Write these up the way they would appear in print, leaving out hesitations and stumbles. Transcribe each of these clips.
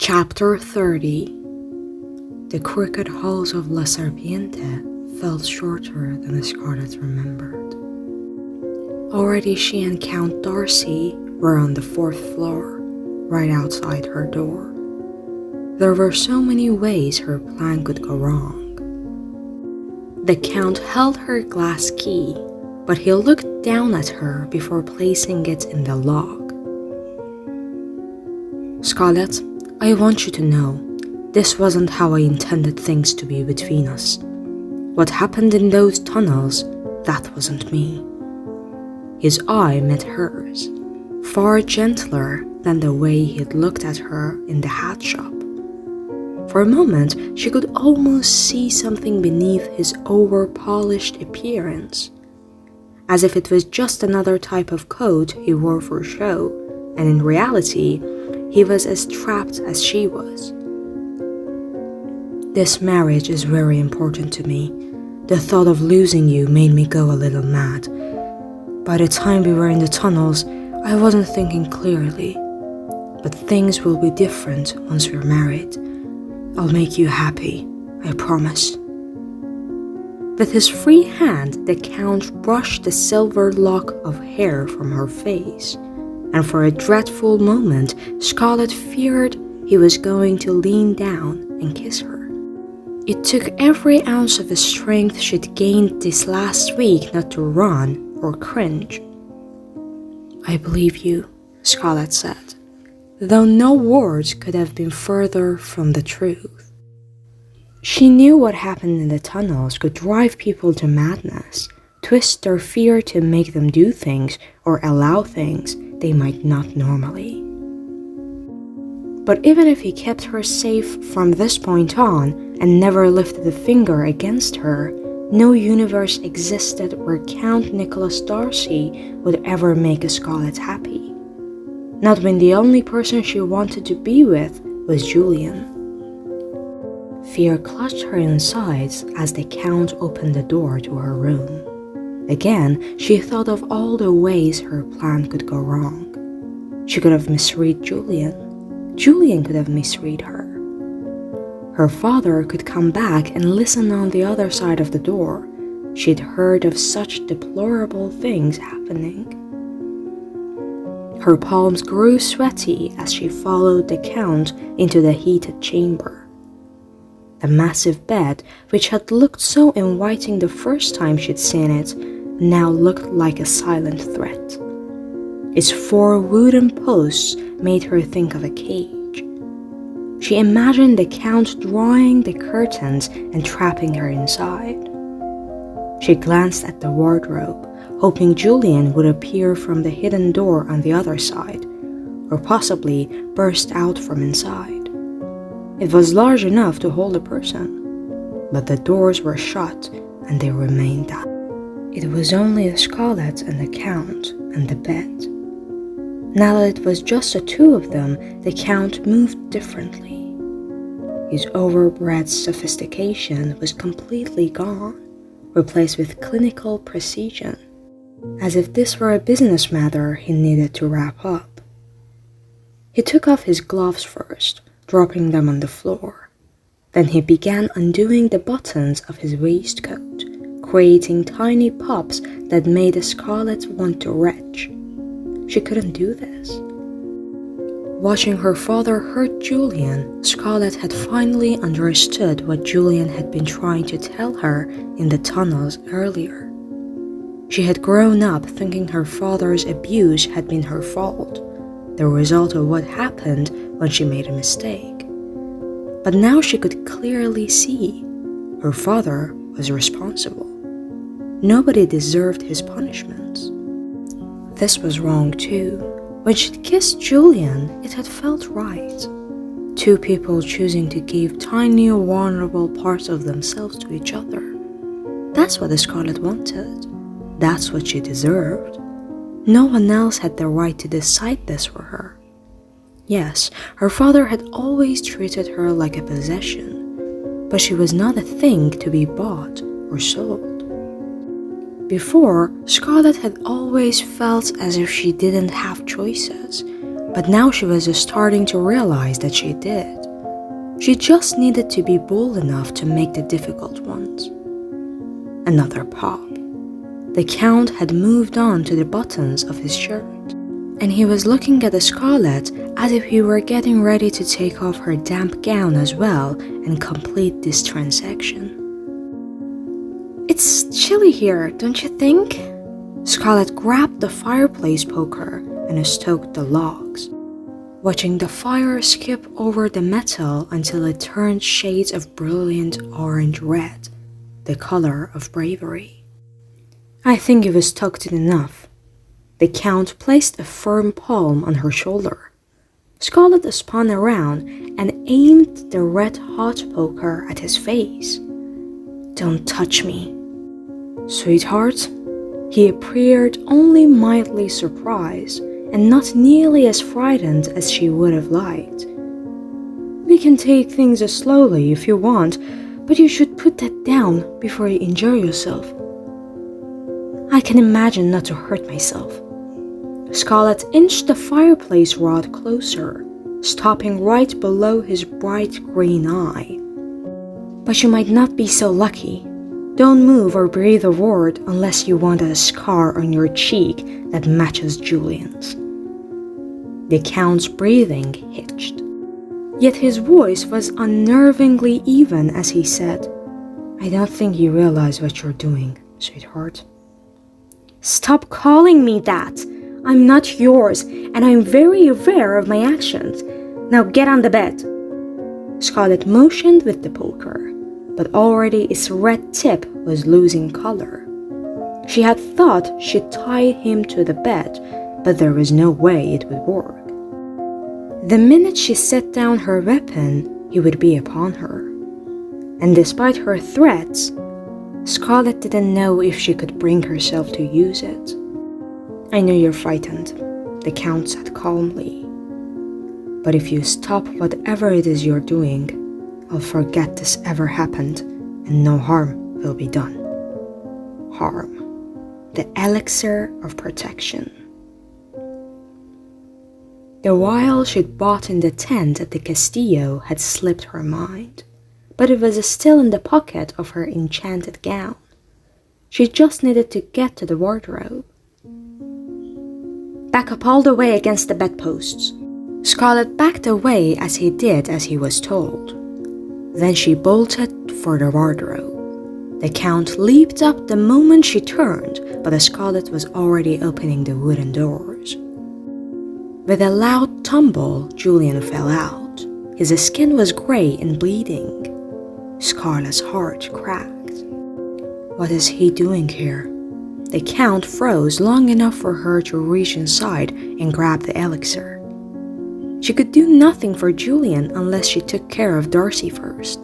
Chapter 30. The crooked halls of La Serpiente felt shorter than Scarlett remembered. Already she and Count Darcy were on the 4th floor, right outside her door. There were so many ways her plan could go wrong. The Count held her glass key, but he looked down at her before placing it in the lock. Scarlett, I want you to know, this wasn't how I intended things to be between us. What happened in those tunnels, that wasn't me. His eye met hers, far gentler than the way he'd looked at her in the hat shop. For a moment, she could almost see something beneath his over-polished appearance, as if it was just another type of coat he wore for show, and in reality, he was as trapped as she was. This marriage is very important to me. The thought of losing you made me go a little mad. By the time we were in the tunnels, I wasn't thinking clearly. But things will be different once we're married. I'll make you happy, I promise. With his free hand, the Count brushed the silver lock of hair from her face, and for a dreadful moment, Scarlett feared he was going to lean down and kiss her. It took every ounce of the strength she'd gained this last week not to run or cringe. I believe you, Scarlett said, though no words could have been further from the truth. She knew what happened in the tunnels could drive people to madness, twist their fear to make them do things or allow things they might not normally. But even if he kept her safe from this point on and never lifted a finger against her, no universe existed where Count Nicholas Darcy would ever make Scarlett happy. Not when the only person she wanted to be with was Julian. Fear clutched her insides as the Count opened the door to her room. Again, she thought of all the ways her plan could go wrong. She could have misread Julian. Julian could have misread her. Her father could come back and listen on the other side of the door. She'd heard of such deplorable things happening. Her palms grew sweaty as she followed the Count into the heated chamber. The massive bed, which had looked so inviting the first time she'd seen it, now looked like a silent threat. Its 4 wooden posts made her think of a cage. She imagined the Count drawing the curtains and trapping her inside. She glanced at the wardrobe, hoping Julian would appear from the hidden door on the other side, or possibly burst out from inside. It was large enough to hold a person, but the doors were shut and they remained that. It was only Scarlett and the Count and the bed. Now that it was just the two of them, the Count moved differently. His overbred sophistication was completely gone, replaced with clinical precision, as if this were a business matter he needed to wrap up. He took off his gloves first, dropping them on the floor. Then he began undoing the buttons of his waistcoat, creating tiny pops that made Scarlett want to retch. She couldn't do this. Watching her father hurt Julian, Scarlett had finally understood what Julian had been trying to tell her in the tunnels earlier. She had grown up thinking her father's abuse had been her fault, the result of what happened when she made a mistake. But now she could clearly see her father was responsible. Nobody deserved his punishments. This was wrong too. When she'd kissed Julian, it had felt right. Two people choosing to give tiny, vulnerable parts of themselves to each other. That's what Scarlett wanted. That's what she deserved. No one else had the right to decide this for her. Yes, her father had always treated her like a possession, but she was not a thing to be bought or sold. Before, Scarlett had always felt as if she didn't have choices, But now she was starting to realize that she did. She just needed to be bold enough to make the difficult ones. Another pop. The Count had moved on to the buttons of his shirt, and he was looking at Scarlett as if he were getting ready to take off her damp gown as well and complete this transaction. "It's chilly here, don't you think?" Scarlett grabbed the fireplace poker and stoked the logs, watching the fire skip over the metal until it turned shades of brilliant orange-red, the color of bravery. "I think you've stoked it enough." The Count placed a firm palm on her shoulder. Scarlett spun around and aimed the red-hot poker at his face. "Don't touch me." "Sweetheart?" He appeared only mildly surprised and not nearly as frightened as she would have liked. "We can take things slowly if you want, but you should put that down before you injure yourself." "I can imagine not to hurt myself." Scarlett inched the fireplace rod closer, stopping right below his bright green eye. "But you might not be so lucky. Don't move or breathe a word unless you want a scar on your cheek that matches Julian's." The Count's breathing hitched, yet his voice was unnervingly even as he said, "I don't think you realize what you're doing, sweetheart." "Stop calling me that! I'm not yours, and I'm very aware of my actions. Now get on the bed." Scarlett motioned with the poker, but already its red tip was losing color. She had thought she'd tie him to the bed, but there was no way it would work. The minute she set down her weapon, he would be upon her. And despite her threats, Scarlett didn't know if she could bring herself to use it. "I know you're frightened," the Count said calmly. "But if you stop whatever it is you're doing, I'll forget this ever happened and no harm will be done." Harm. The elixir of protection. The vial she'd bought in the tent at the Castillo had slipped her mind, but it was still in the pocket of her enchanted gown. She just needed to get to the wardrobe. "Back up all the way against the bedposts." Scarlett backed away as he did as he was told. Then she bolted for the wardrobe. The Count leaped up the moment she turned, but Scarlett was already opening the wooden doors. With a loud tumble, Julian fell out. His skin was gray and bleeding. Scarlett's heart cracked. What is he doing here? The Count froze long enough for her to reach inside and grab the elixir. She could do nothing for Julian unless she took care of Darcy first.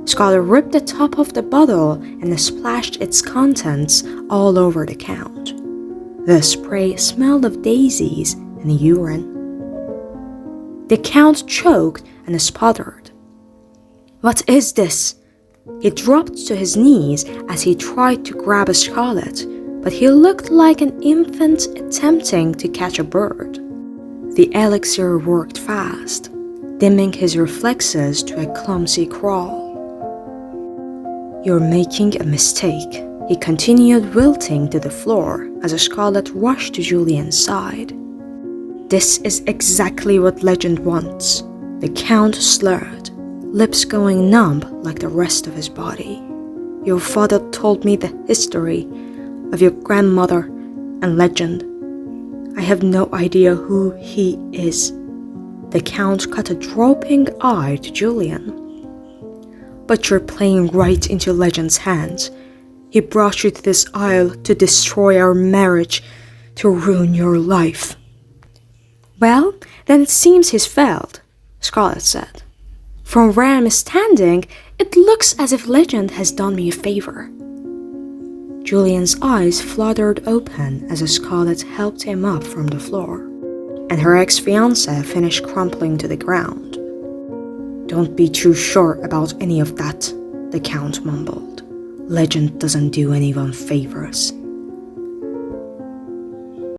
Scarlett ripped the top of the bottle and splashed its contents all over the Count. The spray smelled of daisies and urine. The Count choked and sputtered. "What is this?" He dropped to his knees as he tried to grab Scarlett, but he looked like an infant attempting to catch a bird. The elixir worked fast, dimming his reflexes to a clumsy crawl. "You're making a mistake," he continued, wilting to the floor as Scarlett rushed to Julian's side. "This is exactly what legend wants." The Count slurred, lips going numb like the rest of his body. "Your father told me the history of your grandmother and legend. I have no idea who he is." The Count cut a dropping eye to Julian. "But you're playing right into legend's hands. He brought you to this isle to destroy our marriage, to ruin your life." "Well, then it seems he's failed," Scarlett said. "From where I'm standing, it looks as if legend has done me a favor." Julian's eyes fluttered open as Scarlett helped him up from the floor, and her ex-fiancé finished crumpling to the ground. "Don't be too sure about any of that," the Count mumbled. "Legend doesn't do anyone favors."